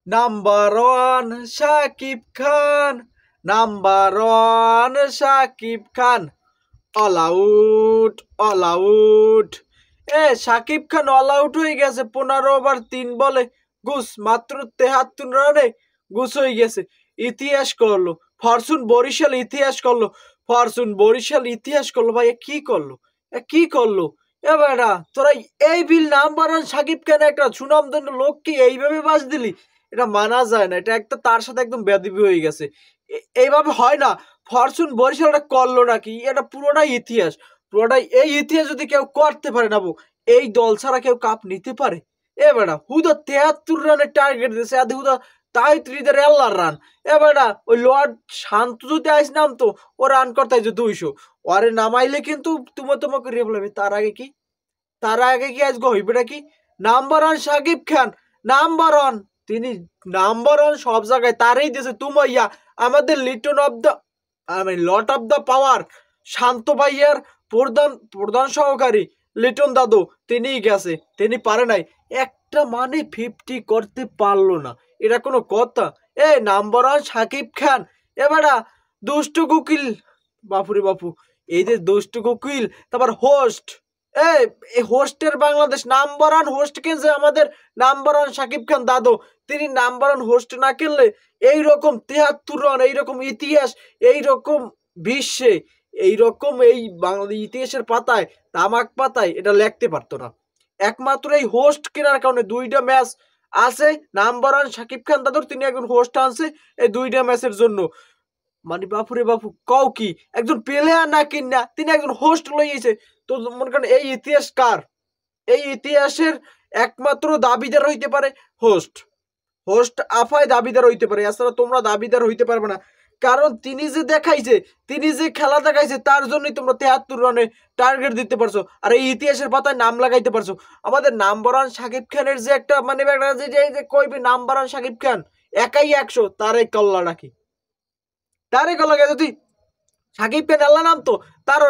Number one Shakib Khan, number one Shakib Khan, all out, all out. Shakib Khan all out হয়ে গেছে 15 over 3 বলে Goose, মাত্র 73 রানে গুস হয়ে গেছে। ইতিহাস করলো ফরচুন বরিশাল, ইতিহাস করলো ফরচুন বরিশাল, ইতিহাস করলো। ভাই কি করলো, কি করলো? এবারা তোরা এই বিল নাম্বার ওয়ান শাকিব খান একটা সুনামধন্য লোককে এইভাবে বাস দিলি, এটা মানা যায় না। এটা একটা তার সাথে একদম বেয়াদবি হয়ে গেছে। এইভাবে হয় না। ফরচুন বরিশাল এটা করলো নাকি, এটা পুরোটাই ইতিহাস, পুরোটাই এই ইতিহাস যদি কেউ করতে পারে না, এই দল ছাড়া কেউ কাপ নিতে পারে? বেটা হুদা 73 রানের টার্গেট দিয়েছে, আদি হুদা তাই ত্রিদের আল্লাহর রান। বেটা ওই লর্ড শান্ত যদি আইস নামতো, ও রান করতে যে 200, ওরে নামাইলে কিন্তু তোমাকে রেপ লাগবে। তার আগে কি আজকে হইবেটা কি? Number one Shakib Khan, number one, তিনি নাম্বার ওয়ান সব জায়গায়। তারই দিয়েছে তুমাইয়া আমাদের Liton of the, lot of the power, Shanto ভাইয়ার প্রধান সহকারী লিটন দাদু, তিনিই গেছে, তিনি পারে নাই একটা, মানে 50 করতে পারলো না। এটা কোনো কথা? নাম্বার ওয়ান শাকিব খান। এবারা দুষ্টু কুকিল, বাপুরে বাপু, এই যে দুষ্টু কুকিল, তারপর হোস্ট, এই হোস্টের বাংলাদেশ নাম্বার ওয়ান হোস্ট কিনছে আমাদের নাম্বার ওয়ান শাকিব খান দাদু। তিনি নাম্বার ওয়ান হোস্ট না কিনলে এইরকম 73 রান, এইরকম ইতিহাস, এইরকম বিশ্বে, এইরকম এই বাংলাদেশ ইতিহাসের পাতায়, তামাক পাতায় এটা লিখতে পারতো না। একমাত্র এই হোস্ট কেনার কারণে 2টা ম্যাচ আছে নাম্বার ওয়ান শাকিব খান দাদুর, তিনি একজন হোস্ট আনছে এই 2টা ম্যাচের জন্য। মানে বাপুরে বাপু, কও কি? একজন প্লেয়ার না কিনা তিনি একজন হোস্ট লইয়েছে। তো মনে করেন এই ইতিহাস কার? এই ইতিহাসের একমাত্র দাবিদার হইতে পারে হোস্ট। হোস্ট আফায় দাবিদার হইতে পারে, এছাড়া তোমরা দাবিদার হইতে পারবে না। কারণ তিনি যে দেখাইছে, তিনি যে খেলা দেখাইছে, তার জন্যই তোমরা 73 রানে টার্গেট দিতে পারছো, আর এই ইতিহাসের পাতায় নাম লাগাইতে পারছো। আমাদের নাম্বার ওয়ান শাকিব খানের যে একটা, মানে যে কইবে নাম্বার ওয়ান শাকিব খান একাই 100, তার এই কল্লা নাকি? তার এই কল্লা যদি সাকিব খান আল্লাহ নাম তো, তার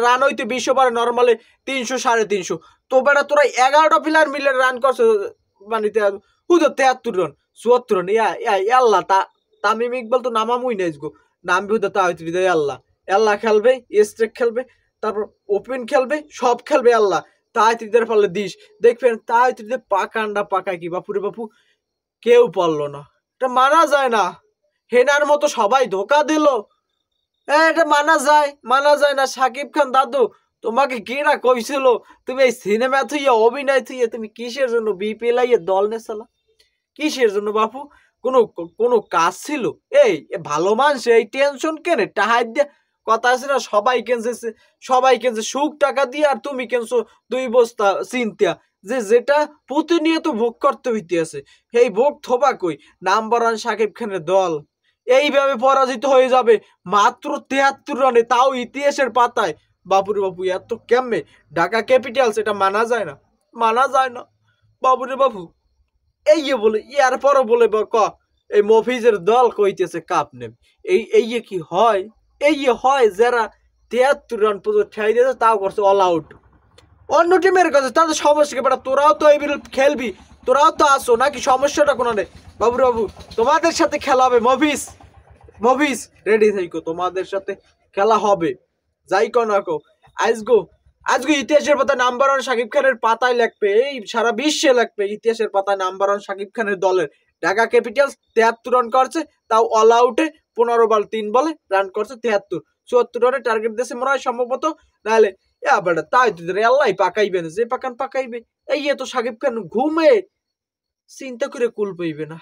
রান হইতে 20 ওভারে নর্মালে 300 350। তো বেটা তোরা 11টা প্লেয়ার মিলে রান করছে, মানে 73 রান 74 রান। আল্লাহ, তামিম ইকবাল তো নামামুই নাই গো, নামবি হুদা তা হইতে আল্লাহ। আল্লাহ খেলবে, স্ট্রেক খেলবে, তারপর ওপেন খেলবে, সব খেলবে আল্লাহ। তাহিতিদের ফলে দিস দেখবেন, তাহিতিদের পাকান্ডা পাকায় কি বাপুরে বাপু, কেউ পারলো না। এটা মানা যায় না। হেনার মতো সবাই ধোকা দিল, এটা মানা যায় না। সাকিব খান দাদু, তোমাকে কিরা কইছিল তুমি এই সিনেমা থুইয়া, অভিনয় থুইয়া তুমি কিসের জন্য বিপিএল আইয়ে দল নেছালা? কিসের জন্য বাপু? কোনো কোনো কাজ ছিল? এই ভালো মানুষ এই টেনশন কেন? টাহাই দিয়ে কথা আছে না, সবাই কেনছে সুখ টাকা দিয়ে, আর তুমি কেনছো 2 বস্তা চিন্তা, যেটা প্রতিনিয়ত ভোগ করতে হইতে আছে। এই ভোগ থোবা কই? নাম্বার ওয়ান শাকিব খানের দল এইভাবে পরাজিত হয়ে যাবে মাত্র 73 রানে, তাও ইতিহাসের পাতায়। বাপুরে বাপু, এত কেমনে? ঢাকা ক্যাপিটালস, এটা মানা যায় না, মানা যায় না বাবুরে বাবু। এই বলে ইয়ার পরও বলে ক এই মফিজের দল কইতেছে কাপ নেবে। এই কি হয়? এই হয় যারা 73 রান পর্যন্ত ঠাই দিয়েছে, তাও করছে অল আউট। অন্য টিমের কাছে তাদের সমস্যা কি? বেটা তোরাও তো এই খেলবি, তোরাও তো আসো নাকি? সমস্যাটা কোনো নেই বাবুরে বাবু, তোমাদের সাথে খেলা হবে। মফিজ রেডি থাইকো, তোমাদের সাথে খেলা হবে। যাই কো না কো, আজকে ইতিহাসের পাতায় নাম্বার ওয়ান শাকিব খানের পাতায় লাগবে, এই সারা বিশ্বে লাগবে ইতিহাসের পাতায় নাম্বার ওয়ান শাকিব খানের দলের। ঢাকা ক্যাপিটালস 73 রান করছে, তাও অল আউটে 15 বল 3 বলে রান করছে 73। 74 রানের টার্গেট দিয়েছে মনে হয় সম্ভবত, নাহলে বেটা তাই আল্লাহ পাকাইবে, যে পাকাইবে। এই তো শাকিব খান ঘুমে চিন্তা করে কুল পাইবে না।